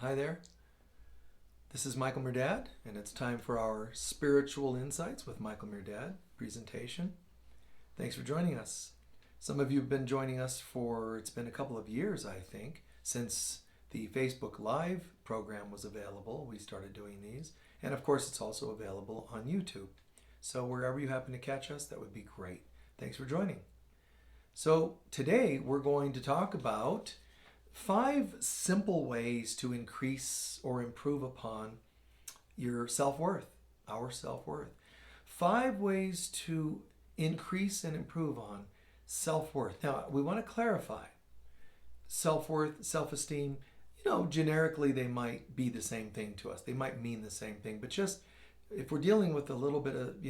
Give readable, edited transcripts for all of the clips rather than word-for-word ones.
Hi there. This is Michael Mirdad, and it's time for our Spiritual Insights with Michael Mirdad presentation. Thanks for joining us. Some of you have been joining us it's been a couple of years, I think, since the Facebook Live program was available. We started doing these. And of course, it's also available on YouTube. So wherever you happen to catch us, that would be great. Thanks for joining. So today we're going to talk about 5 simple ways to increase or improve upon your self-worth, our self-worth. 5 ways to increase and improve on self-worth. Now, we want to clarify self-worth, self-esteem, generically they might be the same thing to us. They might mean the same thing, but just if we're dealing with a little bit of,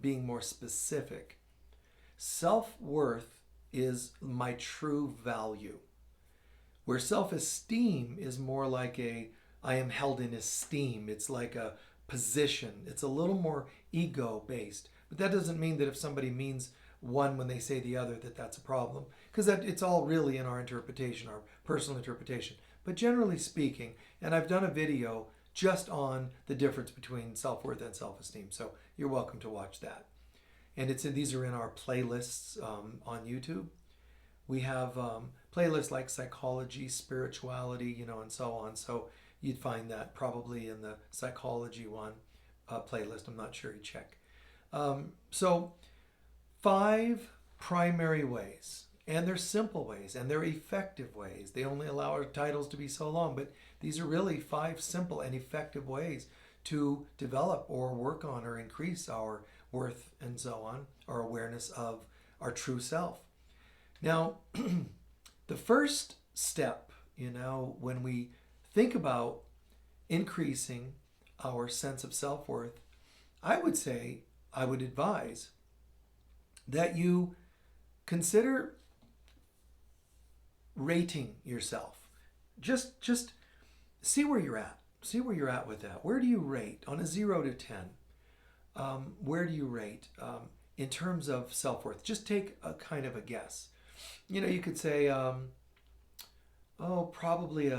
being more specific, self-worth is my true value. Where self-esteem is more like I am held in esteem. It's like a position. It's a little more ego-based. But that doesn't mean that if somebody means one when they say the other, that's a problem. Because it's all really in our interpretation, our personal interpretation. But generally speaking, and I've done a video just on the difference between self-worth and self-esteem. So you're welcome to watch that. And these are in our playlists on YouTube. We have playlists like psychology, spirituality, and so on. So you'd find that probably in the psychology one playlist. I'm not sure you check. So 5 primary ways, and they're simple ways, and they're effective ways. They only allow our titles to be so long, but these are really 5 simple and effective ways to develop or work on or increase our worth and so on, our awareness of our true self. Now, the first step, when we think about increasing our sense of self-worth, I would advise that you consider rating yourself. Just see where you're at. See where you're at with that. Where do you rate on a 0 to 10? Where do you rate in terms of self-worth? Just take a kind of a guess. You could say, probably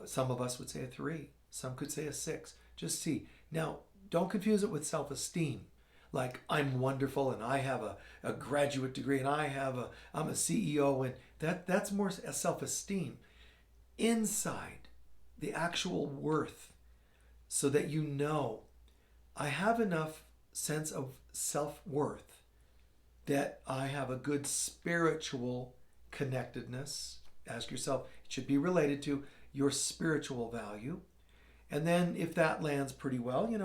some of us would say a 3. Some could say a 6. Just see. Now, don't confuse it with self-esteem. Like, I'm wonderful and I have a graduate degree and I'm a CEO, and that's more a self-esteem. Inside, the actual worth, so that I have enough sense of self-worth that I have a good spiritual connectedness. Ask yourself, it should be related to your spiritual value. And then if that lands pretty well, do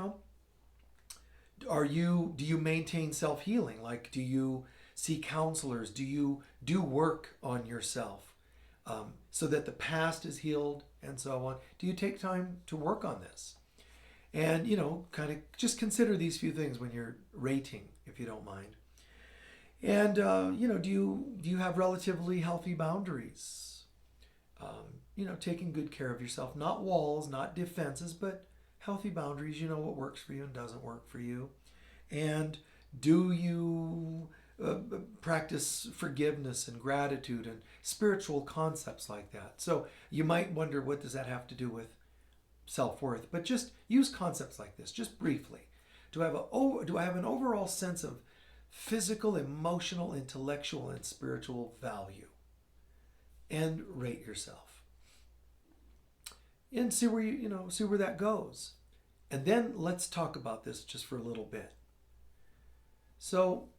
you maintain self-healing? Like, do you see counselors? Do you do work on yourself so that the past is healed and so on? Do you take time to work on this? And, kind of just consider these few things when you're rating, if you don't mind. And, do you have relatively healthy boundaries? Taking good care of yourself, not walls, not defenses, but healthy boundaries. You know what works for you and doesn't work for you. And do you practice forgiveness and gratitude and spiritual concepts like that? So you might wonder, what does that have to do with self-worth? But just use concepts like this, just briefly. Do I have an overall sense of physical, emotional, intellectual, and spiritual value? And rate yourself. And see where that goes. And then let's talk about this just for a little bit. So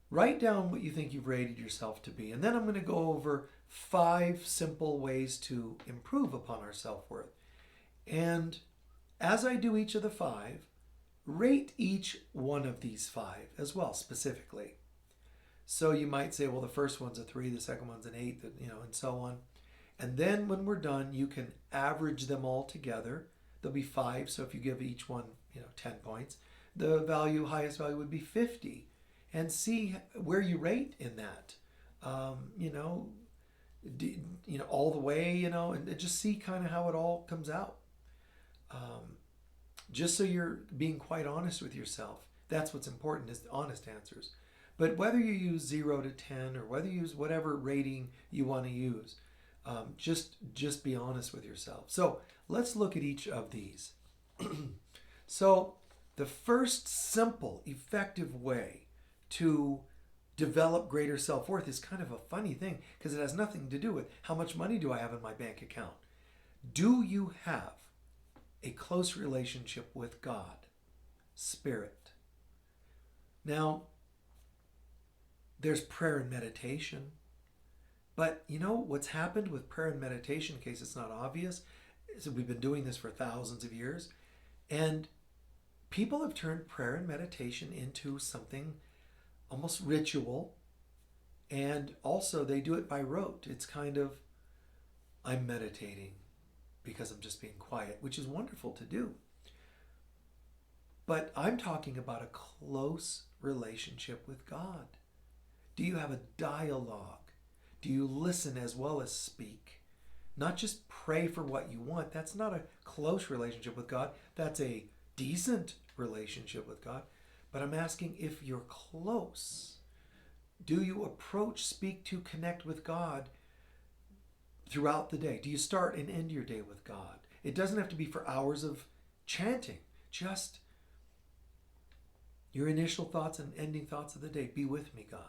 write down what you think you've rated yourself to be. And then I'm going to go over 5 simple ways to improve upon our self-worth. And as I do each of the 5, rate each one of these 5 as well, specifically. So you might say, well, the first one's a 3, the second one's an 8, and so on. And then when we're done, you can average them all together. There'll be 5, so if you give each one, 10 points, the highest value would be 50. And see where you rate in that. All the way, and just see kind of how it all comes out. Just so you're being quite honest with yourself. That's what's important, is the honest answers. But whether you use 0 to 10 or whether you use whatever rating you want to use, Just be honest with yourself. So let's look at each of these. So the first simple, effective way to develop greater self-worth is kind of a funny thing because it has nothing to do with how much money do I have in my bank account. Do you have a close relationship with God, Spirit? Now, there's prayer and meditation. But you know what's happened with prayer and meditation, in case it's not obvious, is that we've been doing this for thousands of years. And people have turned prayer and meditation into something almost ritual. And also they do it by rote. It's kind of, I'm meditating because I'm just being quiet, which is wonderful to do. But I'm talking about a close relationship with God. Do you have a dialogue? Do you listen as well as speak? Not just pray for what you want. That's not a close relationship with God. That's a decent relationship with God. But I'm asking, if you're close, do you approach, speak to, connect with God throughout the day? Do you start and end your day with God? It doesn't have to be for hours of chanting. Just your initial thoughts and ending thoughts of the day. Be with me, God.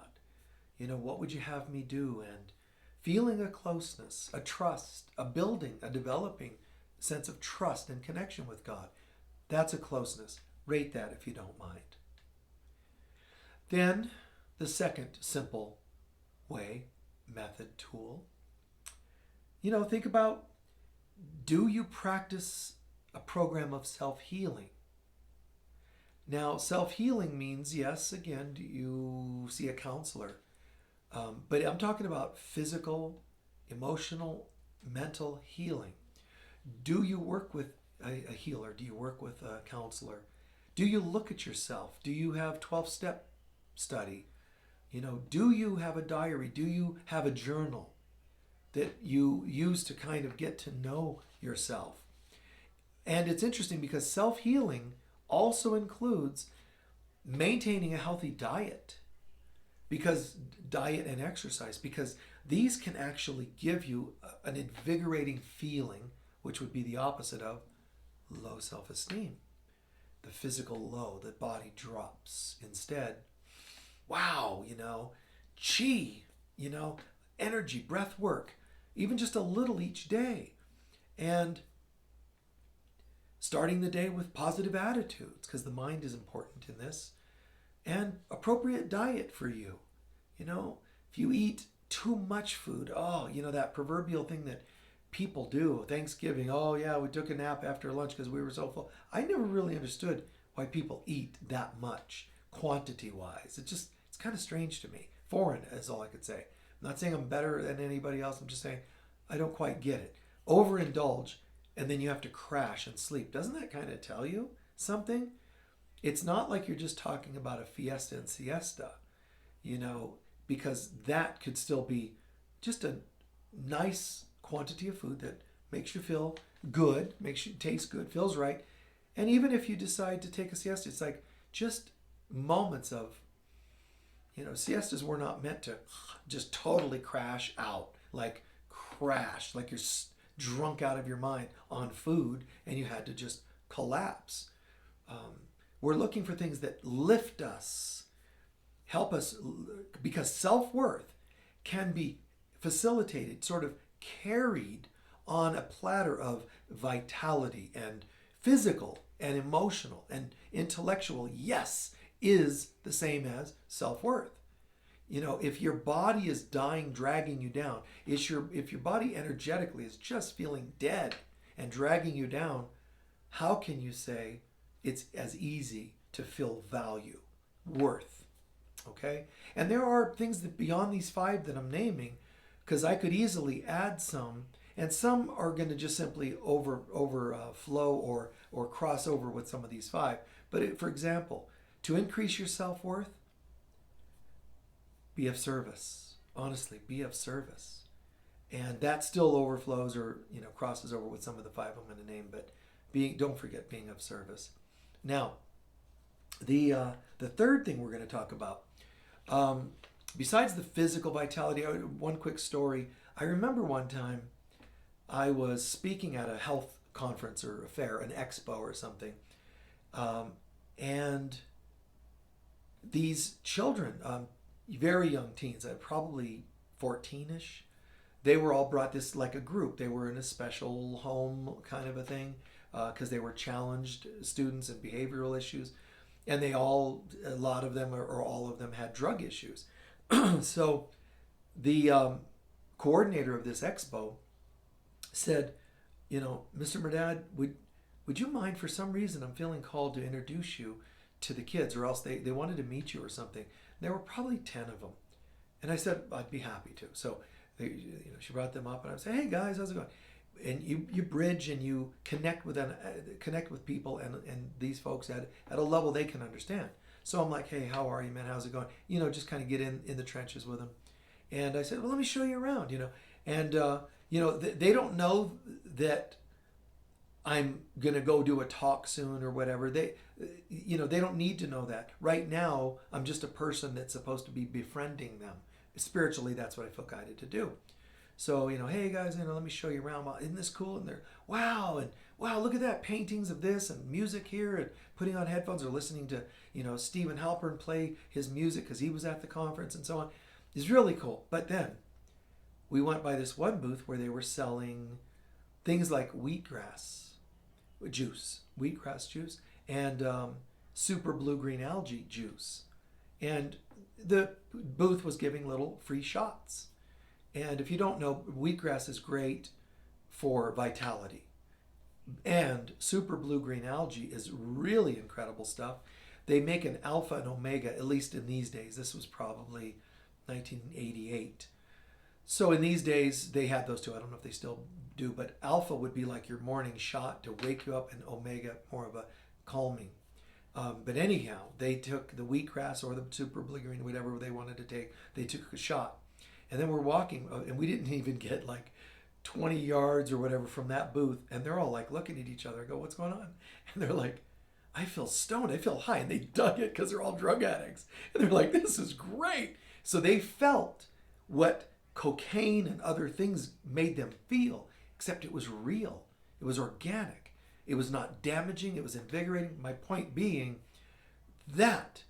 You know, what would you have me do? And feeling a closeness, a trust, a building, a developing sense of trust and connection with God. That's a closeness. Rate that if you don't mind. Then the second simple way, method, tool. You know, think about, do you practice a program of self-healing? Now, self-healing means, yes, again, do you see a counselor? But I'm talking about physical, emotional, mental healing. Do you work with a healer? Do you work with a counselor? Do you look at yourself? Do you have 12-step study? You know, do you have a diary? Do you have a journal that you use to kind of get to know yourself? And it's interesting because self-healing also includes maintaining a healthy diet, because diet and exercise, because these can actually give you an invigorating feeling, which would be the opposite of low self-esteem. The physical low, the body drops. Instead, wow, you know, chi, you know, energy, breath work, even just a little each day. And starting the day with positive attitudes, because the mind is important in this. And appropriate diet for you. You know, if you eat too much food, oh, you know, that proverbial thing that people do, Thanksgiving, oh yeah, we took a nap after lunch because we were so full. I never really understood why people eat that much, quantity-wise. It's kind of strange to me. Foreign is all I could say. I'm not saying I'm better than anybody else. I'm just saying I don't quite get it. Overindulge, and then you have to crash and sleep. Doesn't that kind of tell you something? It's not like you're just talking about a fiesta and siesta, you know, because that could still be just a nice quantity of food that makes you feel good, makes you taste good, feels right. And even if you decide to take a siesta, it's like just moments of, you know, siestas were not meant to just totally crash out, like you're drunk out of your mind on food and you had to just collapse. We're looking for things that lift us, help us, because self-worth can be facilitated, sort of carried on a platter of vitality and physical and emotional and intellectual, yes, is the same as self-worth. You know, if your body is dying, dragging you down, if your body energetically is just feeling dead and dragging you down, how can you say it's as easy to feel value, worth? Okay? And there are things that beyond these 5 that I'm naming, because I could easily add some, and some are going to just simply overflow or cross over with some of these 5. But for example, to increase your self-worth, be of service. Honestly, be of service. And that still overflows or, you know, crosses over with some of the 5 I'm going to name, but don't forget being of service. Now, the third thing we're going to talk about, besides the physical vitality, one quick story. I remember one time I was speaking at a health conference or a fair, an expo or something, and these children, very young teens, probably 14ish, they were all brought this like a group. They were in a special home kind of a thing because they were challenged students and behavioral issues. And they all, a lot of them or all of them had drug issues. So the coordinator of this expo said, Mr. Mirdad, would you mind, for some reason I'm feeling called to introduce you to the kids, or else they wanted to meet you or something. There were probably 10 of them. And I said, I'd be happy to. So she brought them up and I would say, hey guys, how's it going? And you bridge and you connect with them, connect with people and these folks at a level they can understand. So I'm like, hey, how are you, man? How's it going? Just kind of get in the trenches with them. And I said, well, let me show you around, And, they don't know that I'm going to go do a talk soon or whatever. They don't need to know that. Right now, I'm just a person that's supposed to be befriending them. Spiritually, that's what I feel guided to do. So, hey guys, let me show you around. Isn't this cool? And they're, wow, and wow, look at that, paintings of this and music here, and putting on headphones or listening to, Stephen Halpern play his music because he was at the conference and so on. It's really cool. But then we went by this one booth where they were selling things like wheatgrass juice, and super blue-green algae juice. And the booth was giving little free shots. And if you don't know, wheatgrass is great for vitality. And super blue-green algae is really incredible stuff. They make an alpha and omega, at least in these days. This was probably 1988. So in these days, they had those two. I don't know if they still do, but alpha would be like your morning shot to wake you up, and omega, more of a calming. But anyhow, they took the wheatgrass or the super blue-green, whatever they wanted to take, they took a shot. And then we're walking, and we didn't even get like 20 yards or whatever from that booth. And they're all like looking at each other. I go, what's going on? And they're like, I feel stoned. I feel high. And they dug it because they're all drug addicts. And they're like, this is great. So they felt what cocaine and other things made them feel, except it was real. It was organic. It was not damaging. It was invigorating. My point being that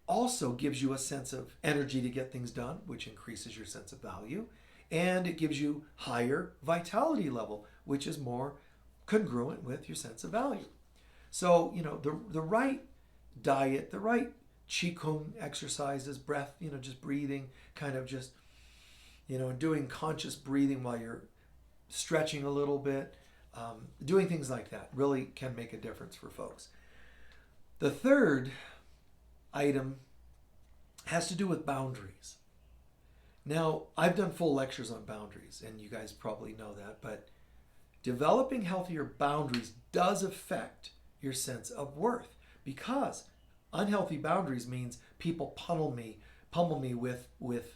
also gives you a sense of energy to get things done, which increases your sense of value. And it gives you higher vitality level, which is more congruent with your sense of value. So, the right diet, the right qigong exercises, breath, just breathing, kind of just, doing conscious breathing while you're stretching a little bit, doing things like that really can make a difference for folks. The third item has to do with boundaries. Now, I've done full lectures on boundaries, and you guys probably know that, but developing healthier boundaries does affect your sense of worth, because unhealthy boundaries means people pummel me with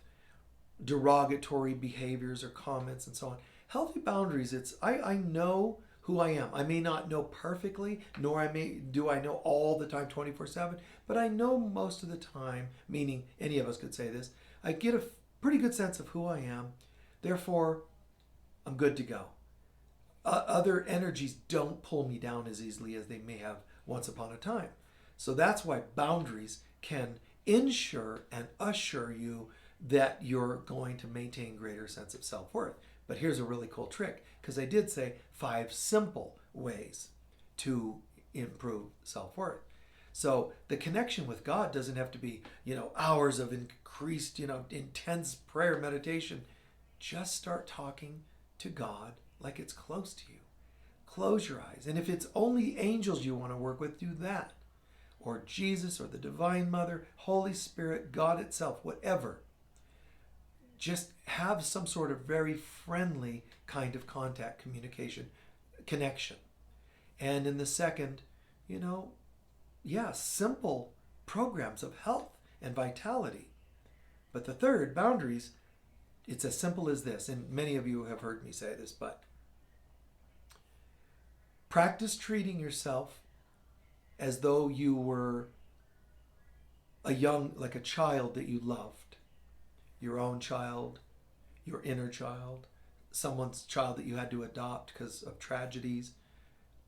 derogatory behaviors or comments and so on. Healthy boundaries, I know who I am. I may not know perfectly, nor do I know all the time 24/7, but I know most of the time, meaning any of us could say this, I get a pretty good sense of who I am. Therefore, I'm good to go. Other energies don't pull me down as easily as they may have once upon a time. So that's why boundaries can ensure and assure you that you're going to maintain greater sense of self-worth. But here's a really cool trick, because I did say 5 simple ways to improve self-worth. So the connection with God doesn't have to be, hours of increased, intense prayer meditation. Just start talking to God like it's close to you. Close your eyes. And if it's only angels you want to work with, do that. Or Jesus or the Divine Mother, Holy Spirit, God itself, whatever. Just have some sort of very friendly kind of contact, communication, connection. And in the second, simple programs of health and vitality. But the third, boundaries, it's as simple as this. And many of you have heard me say this, but practice treating yourself as though you were like a child that you loved. Your own child, your inner child, someone's child that you had to adopt because of tragedies,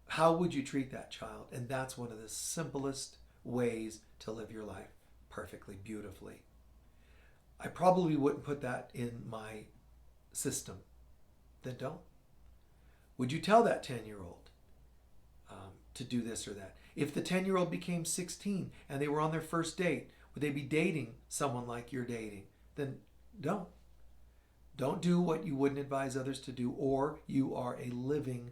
how would you treat that child? And that's one of the simplest ways to live your life perfectly, beautifully. I probably wouldn't put that in my system. Then don't. Would you tell that 10-year-old to do this or that? If the 10-year-old became 16 and they were on their first date, would they be dating someone like you're dating? Then don't. Don't do what you wouldn't advise others to do, or you are a living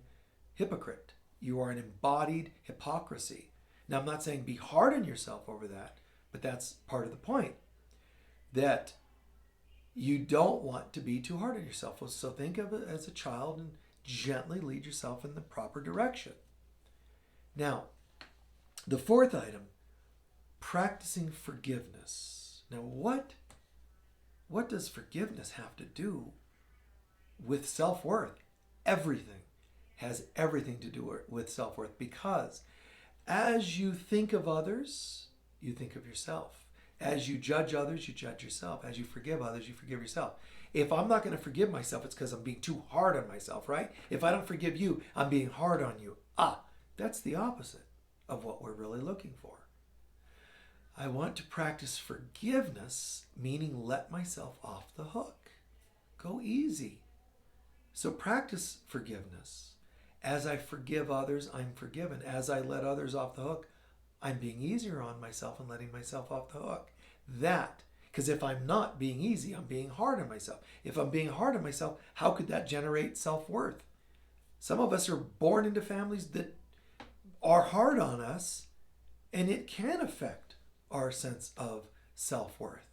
hypocrite. You are an embodied hypocrisy. Now, I'm not saying be hard on yourself over that, but that's part of the point. That you don't want to be too hard on yourself. So think of it as a child and gently lead yourself in the proper direction. Now, the fourth item, practicing forgiveness. Now, what does forgiveness have to do with self-worth? Everything has everything to do with self-worth, because as you think of others, you think of yourself. As you judge others, you judge yourself. As you forgive others, you forgive yourself. If I'm not going to forgive myself, it's because I'm being too hard on myself, right? If I don't forgive you, I'm being hard on you. That's the opposite of what we're really looking for. I want to practice forgiveness, meaning let myself off the hook. Go easy. So practice forgiveness. As I forgive others, I'm forgiven. As I let others off the hook, I'm being easier on myself and letting myself off the hook. Because if I'm not being easy, I'm being hard on myself. If I'm being hard on myself, how could that generate self-worth? Some of us are born into families that are hard on us, and it can affect our sense of self-worth,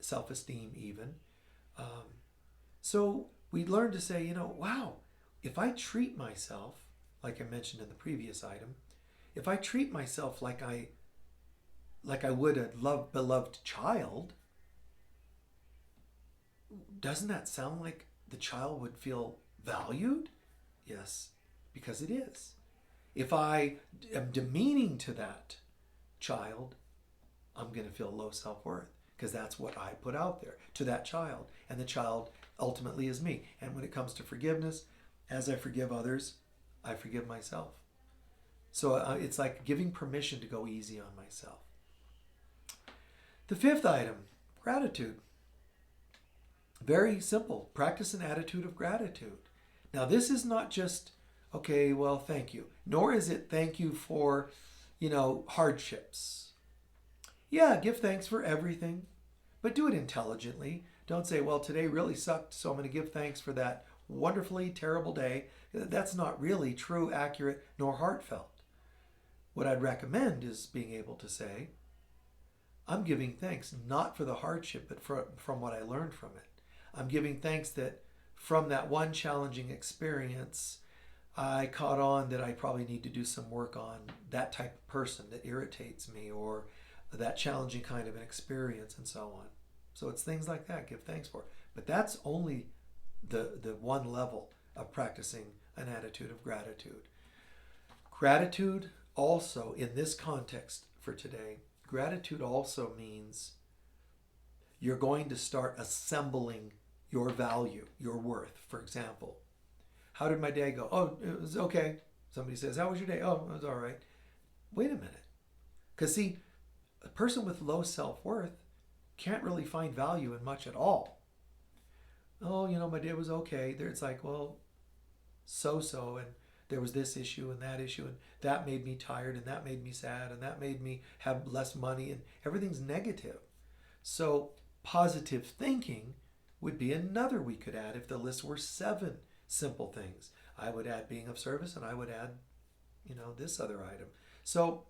self-esteem even. So we learn to say, wow, if I treat myself, like I mentioned in the previous item, if I treat myself like I would a beloved child, doesn't that sound like the child would feel valued? Yes, because it is. If I am demeaning to that child, I'm going to feel low self-worth, because that's what I put out there to that child. And the child ultimately is me. And when it comes to forgiveness, as I forgive others, I forgive myself. So it's like giving permission to go easy on myself. The fifth item, gratitude. Very simple. Practice an attitude of gratitude. Now, this is not just, okay, well, thank you. Nor is it thank you for, hardships. Yeah, give thanks for everything, but do it intelligently. Don't say, well, today really sucked, so I'm going to give thanks for that wonderfully terrible day. That's not really true, accurate, nor heartfelt. What I'd recommend is being able to say, I'm giving thanks not for the hardship, but from what I learned from it. I'm giving thanks that from that one challenging experience, I caught on that I probably need to do some work on that type of person that irritates me, or that challenging kind of an experience, and so on. So it's things like that, give thanks for. But that's only the one level of practicing an attitude of gratitude. Gratitude also, in this context for today, gratitude also means you're going to start assembling your value, your worth. For example, how did my day go? Oh, it was okay. Somebody says, how was your day? Oh, it was all right. Wait a minute. Because see, a person with low self-worth can't really find value in much at all. Oh, my day was okay. There, it's like, well, so-so, and there was this issue and that made me tired, and that made me sad, and that made me have less money, and everything's negative. So positive thinking would be another we could add if the list were 7 simple things. I would add being of service, and I would add, this other item. So,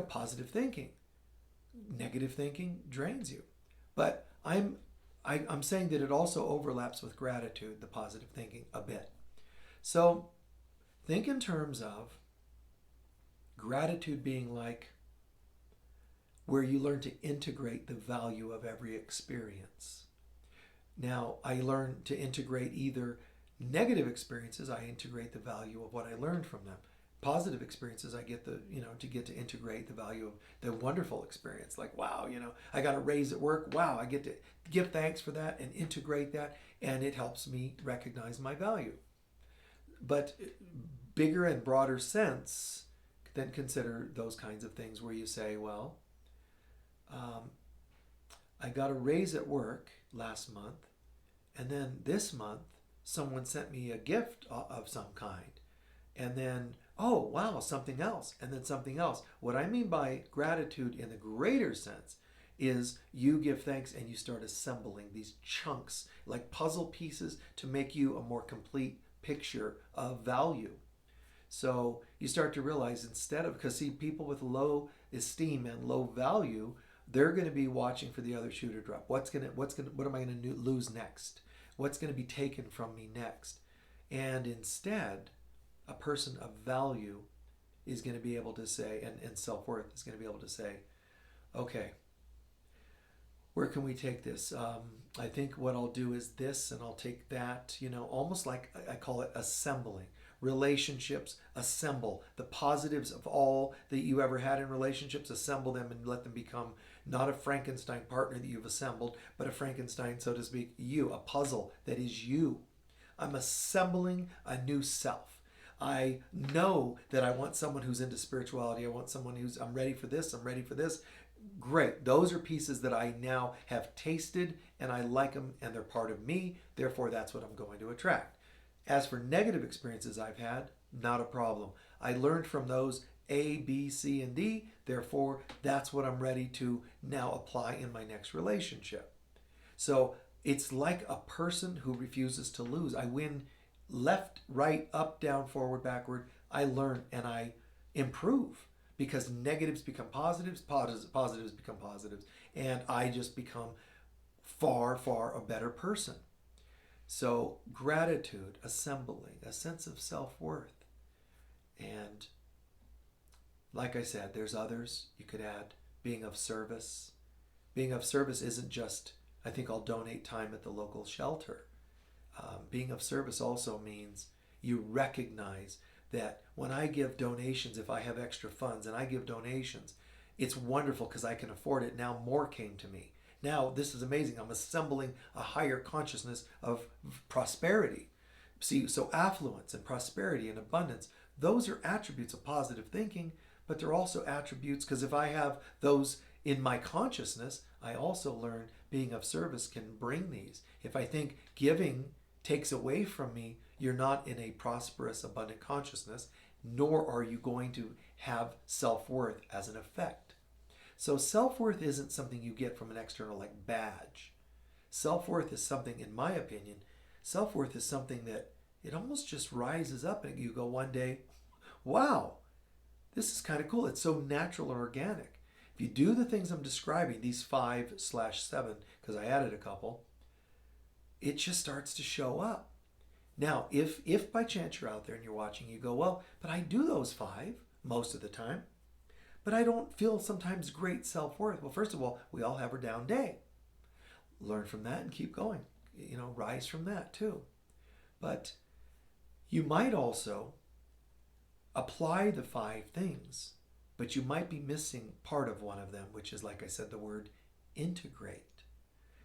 positive thinking. Negative thinking drains you. But I'm saying that it also overlaps with gratitude, the positive thinking, a bit. So think in terms of gratitude being like where you learn to integrate the value of every experience. Now, I learn to integrate either negative experiences, I integrate the value of what I learned from them. positive experiences, I get to get to integrate the value of the wonderful experience. Like, wow, I got a raise at work. Wow, I get to give thanks for that and integrate that, and it helps me recognize my value. But bigger and broader sense, then consider those kinds of things where you say, well, I got a raise at work last month, and then this month someone sent me a gift of some kind. And then, oh, wow, something else, and then something else. What I mean by gratitude in the greater sense is you give thanks and you start assembling these chunks like puzzle pieces to make you a more complete picture of value. So you start to realize instead of, because see, people with low esteem and low value, they're going to be watching for the other shoe to drop. What am I going to lose next? What's going to be taken from me next? And instead, a person of value is going to be able to say, and self-worth is going to be able to say, okay, where can we take this? I think what I'll do is this, and I'll take that, almost like I call it assembling. Relationships, assemble. The positives of all that you ever had in relationships, assemble them and let them become not a Frankenstein partner that you've assembled, but a Frankenstein, so to speak, a puzzle that is you. I'm assembling a new self. I know that I want someone who's into spirituality. I want someone I'm ready for this, I'm ready for this. Great. Those are pieces that I now have tasted and I like them and they're part of me. Therefore, that's what I'm going to attract. As for negative experiences I've had, not a problem. I learned from those A, B, C, and D. Therefore, that's what I'm ready to now apply in my next relationship. So it's like a person who refuses to lose. I win left, right, up, down, forward, backward. I learn and I improve because negatives become positives, positives become positives, and I just become far, far a better person. So gratitude, assembling, a sense of self-worth. And like I said, there's others. You could add being of service. Being of service isn't just, I think I'll donate time at the local shelter. Being of service also means you recognize that when I give donations, if I have extra funds and I give donations, it's wonderful because I can afford it. Now more came to me. Now this is amazing. I'm assembling a higher consciousness of prosperity. See, so affluence and prosperity and abundance, those are attributes of positive thinking, but they're also attributes because if I have those in my consciousness, I also learn being of service can bring these. If I think giving takes away from me, you're not in a prosperous, abundant consciousness, nor are you going to have self-worth as an effect. So self-worth isn't something you get from an external like badge. Self-worth is something, in my opinion, self-worth is something that it almost just rises up and you go one day, wow, this is kind of cool. It's so natural and organic. If you do the things I'm describing, these 5/7, because I added a couple, it just starts to show up. Now, if by chance you're out there and you're watching, you go, well, but I do those 5 most of the time, but I don't feel sometimes great self-worth. Well, first of all, we all have our down day. Learn from that and keep going. Rise from that too. But you might also apply the 5 things, but you might be missing part of one of them, which is, like I said, the word integrate.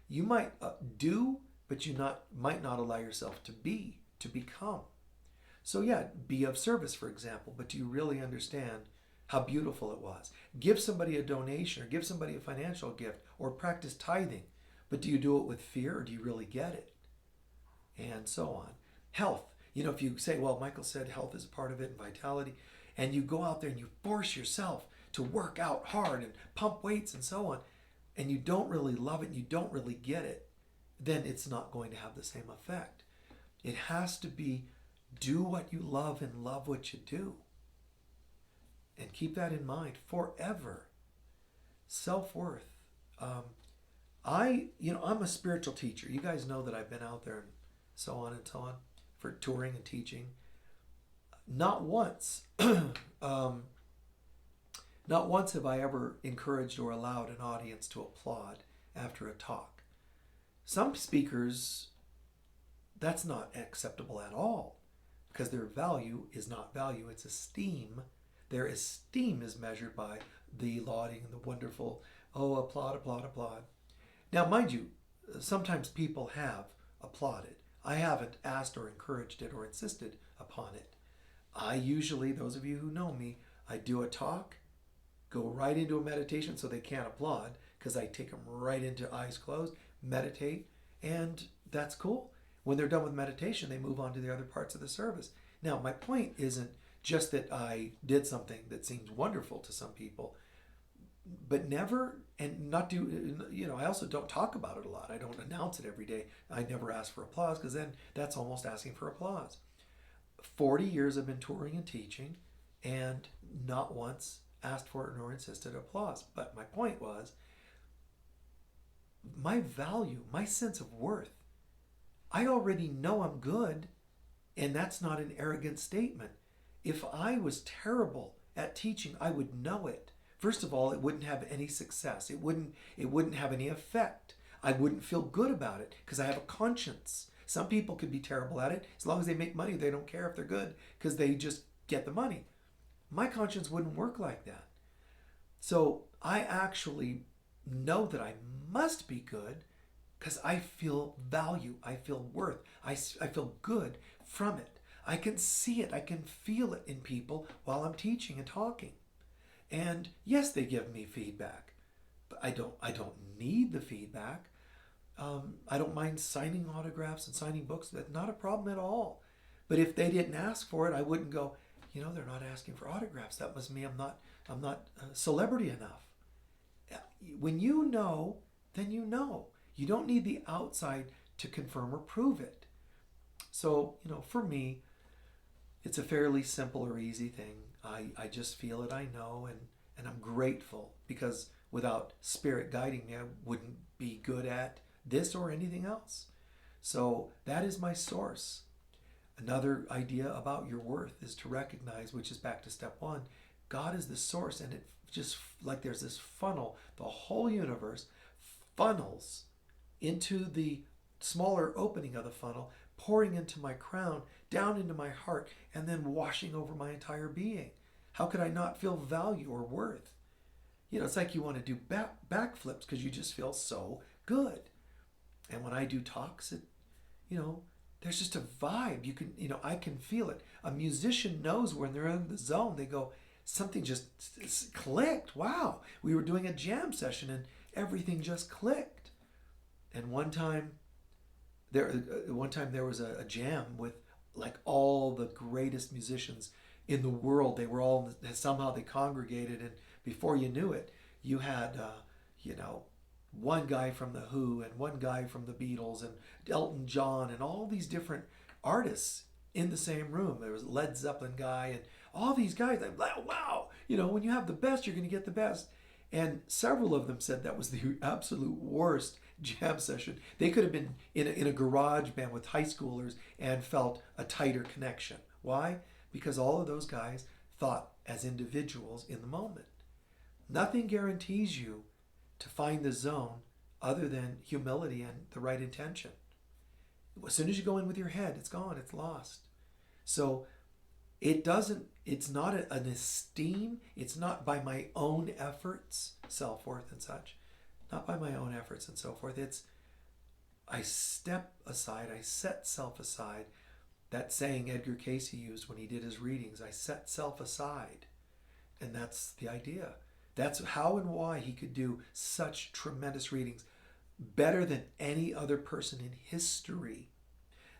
You might do, but you might not allow yourself to become. So yeah, be of service, for example, but do you really understand how beautiful it was? Give somebody a donation or give somebody a financial gift or practice tithing, but do you do it with fear or do you really get it? And so on. Health. If you say, well, Michael said health is a part of it and vitality, and you go out there and you force yourself to work out hard and pump weights and so on, and you don't really love it and you don't really get it, then it's not going to have the same effect. It has to be do what you love and love what you do. And keep that in mind forever. Self-worth. I'm a spiritual teacher. You guys know that I've been out there and so on for touring and teaching. Not once, not once have I ever encouraged or allowed an audience to applaud after a talk. Some speakers, that's not acceptable at all because their value is not value, it's esteem. Their esteem is measured by the lauding and the wonderful, oh, applaud, applaud, applaud. Now, mind you, sometimes people have applauded. I haven't asked or encouraged it or insisted upon it. I usually, those of you who know me, I do a talk, go right into a meditation so they can't applaud because I take them right into eyes closed, meditate, and that's cool. When they're done with meditation, they move on to the other parts of the service. Now, my point isn't just that I did something that seems wonderful to some people, but never, and not do, I also don't talk about it a lot. I don't announce it every day. I never ask for applause because then that's almost asking for applause. 40 years I've been touring and teaching and not once asked for it nor insisted applause. But my point was, my value, my sense of worth, I already know I'm good, and that's not an arrogant statement. If I was terrible at teaching, I would know it. First of all, it wouldn't have any success. It wouldn't have any effect. I wouldn't feel good about it because I have a conscience. Some people could be terrible at it. As long as they make money, they don't care if they're good because they just get the money. My conscience wouldn't work like that. So I actually know that I must be good because I feel value, I feel worth, I feel good from it. I can see it, I can feel it in people while I'm teaching and talking. And yes, they give me feedback, but I don't need the feedback. I don't mind signing autographs and signing books. That's not a problem at all. But if they didn't ask for it, I wouldn't go, they're not asking for autographs. That must mean I'm not celebrity enough. When you know, then you know. You don't need the outside to confirm or prove it. So, for me, it's a fairly simple or easy thing. I just feel it, I know, and I'm grateful because without Spirit guiding me, I wouldn't be good at this or anything else. So that is my source. Another idea about your worth is to recognize, which is back to step one, God is the source, and it just like there's this funnel. The whole universe funnels into the smaller opening of the funnel, pouring into my crown, down into my heart, and then washing over my entire being. How could I not feel value or worth? It's like you want to do backflips because you just feel so good. And when I do talks, there's just a vibe. You can, I can feel it. A musician knows when they're in the zone. They go, something just clicked. Wow, we were doing a jam session and everything just clicked. And one time there was a jam with like all the greatest musicians in the world. They were all, somehow they congregated, and before you knew it, you had one guy from the Who and one guy from the Beatles and Elton John and all these different artists in the same room. There was a Led Zeppelin guy and all these guys. I'm like, wow, when you have the best, you're going to get the best. And several of them said that was the absolute worst jam session. They could have been in a garage band with high schoolers and felt a tighter connection. Why? Because all of those guys thought as individuals in the moment. Nothing guarantees you to find the zone other than humility and the right intention. As soon as you go in with your head, it's gone, it's lost. So it's not an esteem, it's not by my own efforts, self-worth and such, not by my own efforts and so forth. It's I step aside, I set self aside. That saying Edgar Cayce used when he did his readings, I set self aside. And that's the idea. That's how and why he could do such tremendous readings, better than any other person in history.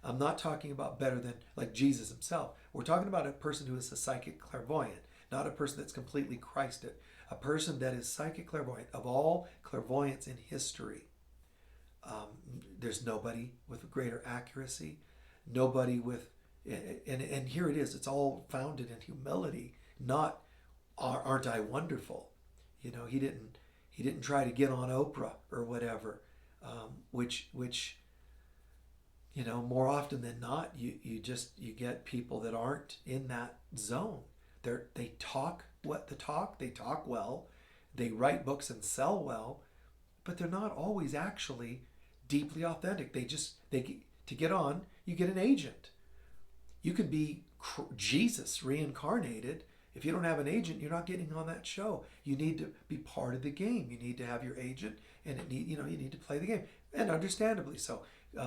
I'm not talking about better than like Jesus himself. We're talking about a person who is a psychic clairvoyant, not a person that's completely Christed. A person that is psychic clairvoyant. Of all clairvoyants in history, there's nobody with greater accuracy, nobody with, and here it is, it's all founded in humility, not aren't I wonderful? He didn't try to get on Oprah or whatever, which more often than not, you get people that aren't in that zone. They talk they talk well, they write books and sell well, but they're not always actually deeply authentic. To get on, you get an agent. You could be Jesus reincarnated. If you don't have an agent, you're not getting on that show. You need to be part of the game. You need to have your agent, and you need to play the game, and understandably so.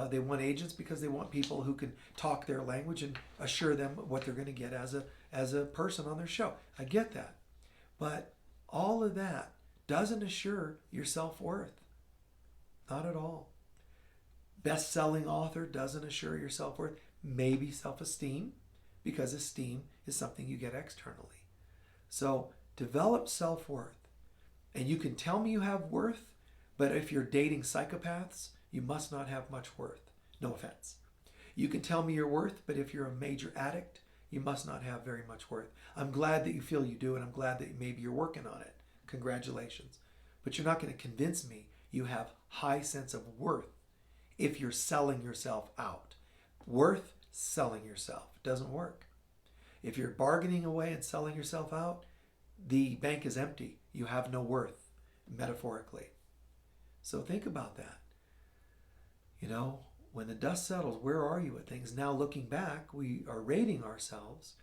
They want agents because they want people who can talk their language and assure them what they're going to get as a person on their show. I get that, but all of that doesn't assure your self-worth. Not at all. Best-selling author doesn't assure your self-worth. Maybe self-esteem, because esteem is something you get externally. So develop self-worth. And you can tell me you have worth, but if you're dating psychopaths, you must not have much worth. No offense. You can tell me your worth, but if you're a major addict, you must not have very much worth. I'm glad that you feel you do, and I'm glad that maybe you're working on it. Congratulations. But you're not going to convince me you have high sense of worth if you're selling yourself out. Worth, selling yourself. Doesn't work. If you're bargaining away and selling yourself out, the bank is empty. You have no worth, metaphorically. So think about that. When the dust settles, where are you at things? Now looking back, we are rating ourselves.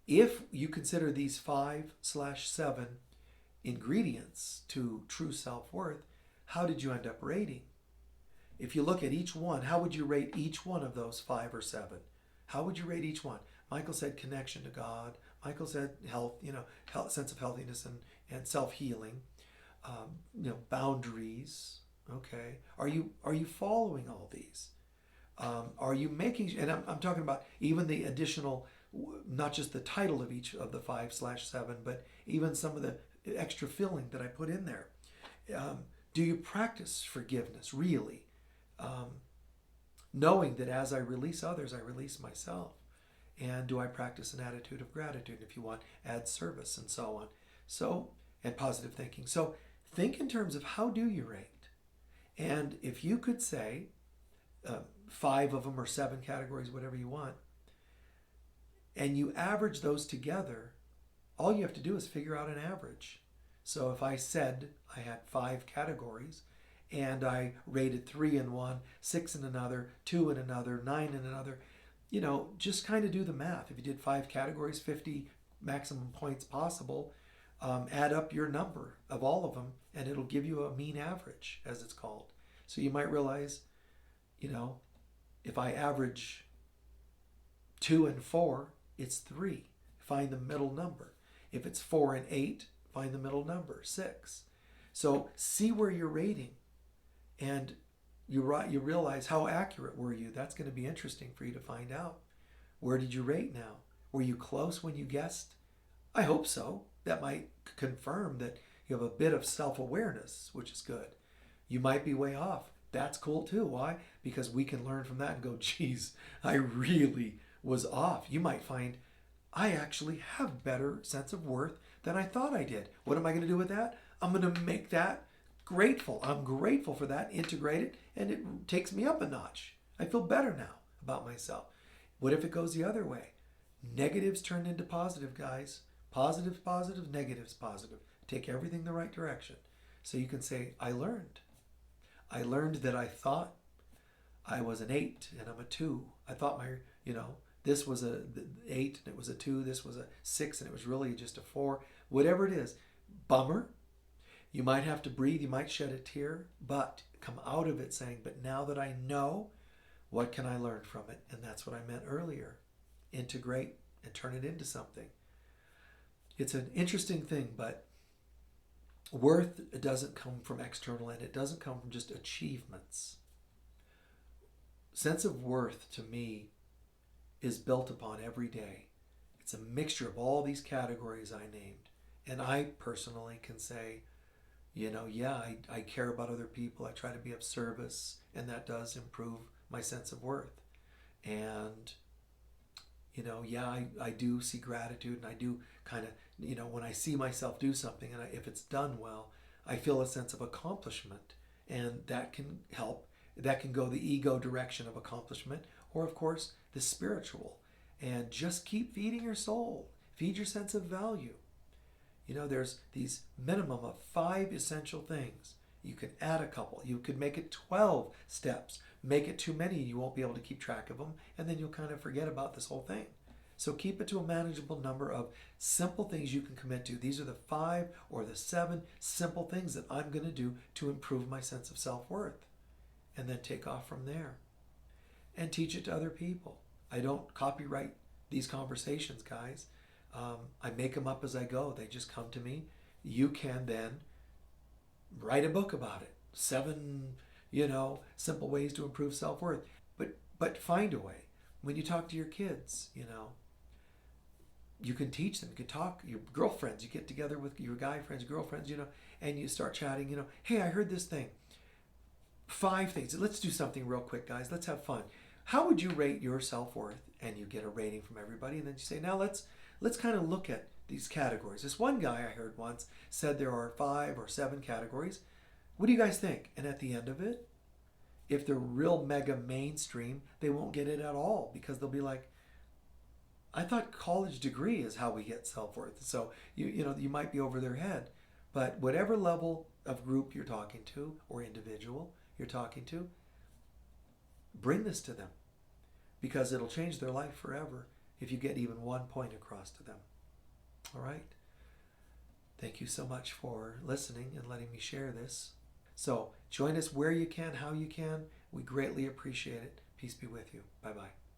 If you consider these 5/7 ingredients to true self-worth, how did you end up rating? If you look at each one, how would you rate each one of those 5 or 7? How would you rate each one? Michael said connection to God. Michael said health, sense of healthiness and self-healing. Boundaries. Okay. Are you following all these? Are you making, and I'm talking about even the additional, not just the title of each of the 5/7, but even some of the extra filling that I put in there. Do you practice forgiveness really? Knowing that as I release others, I release myself. And do I practice an attitude of gratitude? If you want, add service and so on. And positive thinking. So think in terms of how do you rate? And if you could say 5 of them or 7 categories, whatever you want, and you average those together, all you have to do is figure out an average. So if I said I had 5 categories and I rated 3 in one, 6 in another, 2 in another, 9 in another, just kind of do the math. If you did 5 categories, 50 maximum points possible, add up your number of all of them and it'll give you a mean average, as it's called. So you might realize, if I average 2 and 4, it's 3. Find the middle number. If it's 4 and 8, find the middle number, 6. So see where you're rating, and you realize how accurate were you. That's going to be interesting for you to find out. Where did you rate now? Were you close when you guessed? I hope so. That might confirm that you have a bit of self-awareness, which is good. You might be way off. That's cool too. Why? Because we can learn from that and go, geez, I really was off. You might find I actually have better sense of worth than I thought I did. What am I going to do with that? I'm going to make that grateful. I'm grateful for that, integrate it, and it takes me up a notch. I feel better now about myself. What if it goes the other way? Negatives turn into positive, guys. Positives positive, negatives positive. Take everything the right direction. So you can say, I learned. I learned that I thought I was an 8 and I'm a 2. I thought this was a 8 and it was a 2. This was a 6 and it was really just a 4. Whatever it is, bummer. You might have to breathe. You might shed a tear, but come out of it saying, but now that I know, what can I learn from it? And that's what I meant earlier. Integrate and turn it into something. It's an interesting thing, but worth doesn't come from external and it doesn't come from just achievements. Sense of worth to me is built upon every day. It's a mixture of all these categories I named. And I personally can say, I care about other people. I try to be of service, and that does improve my sense of worth. And, I do see gratitude, and I do kind of, when I see myself do something, and if it's done well, I feel a sense of accomplishment, and that can help. That can go the ego direction of accomplishment, or of course, the spiritual. And just keep feeding your soul. Feed your sense of value. There's these minimum of 5 essential things. You can add a couple. You could make it 12 steps. Make it too many, you won't be able to keep track of them, and then you'll kind of forget about this whole thing. So keep it to a manageable number of simple things you can commit to. These are the 5 or the 7 simple things that I'm going to do to improve my sense of self-worth. And then take off from there. And teach it to other people. I don't copyright these conversations, guys. I make them up as I go. They just come to me. You can then write a book about it. 7, simple ways to improve self-worth. But find a way. When you talk to your kids, you can teach them. You can talk. Your girlfriends, you get together with your guy friends, girlfriends, and you start chatting, hey, I heard this thing. 5 things. Let's do something real quick, guys. Let's have fun. How would you rate your self-worth? And you get a rating from everybody. And then you say, now let's kind of look at these categories. This one guy I heard once said there are 5 or 7 categories. What do you guys think? And at the end of it, if they're real mega mainstream, they won't get it at all because they'll be like, I thought college degree is how we get self-worth. So you might be over their head. But whatever level of group you're talking to or individual you're talking to, bring this to them because it'll change their life forever if you get even 1 point across to them. All right? Thank you so much for listening and letting me share this. So join us where you can, how you can. We greatly appreciate it. Peace be with you. Bye-bye.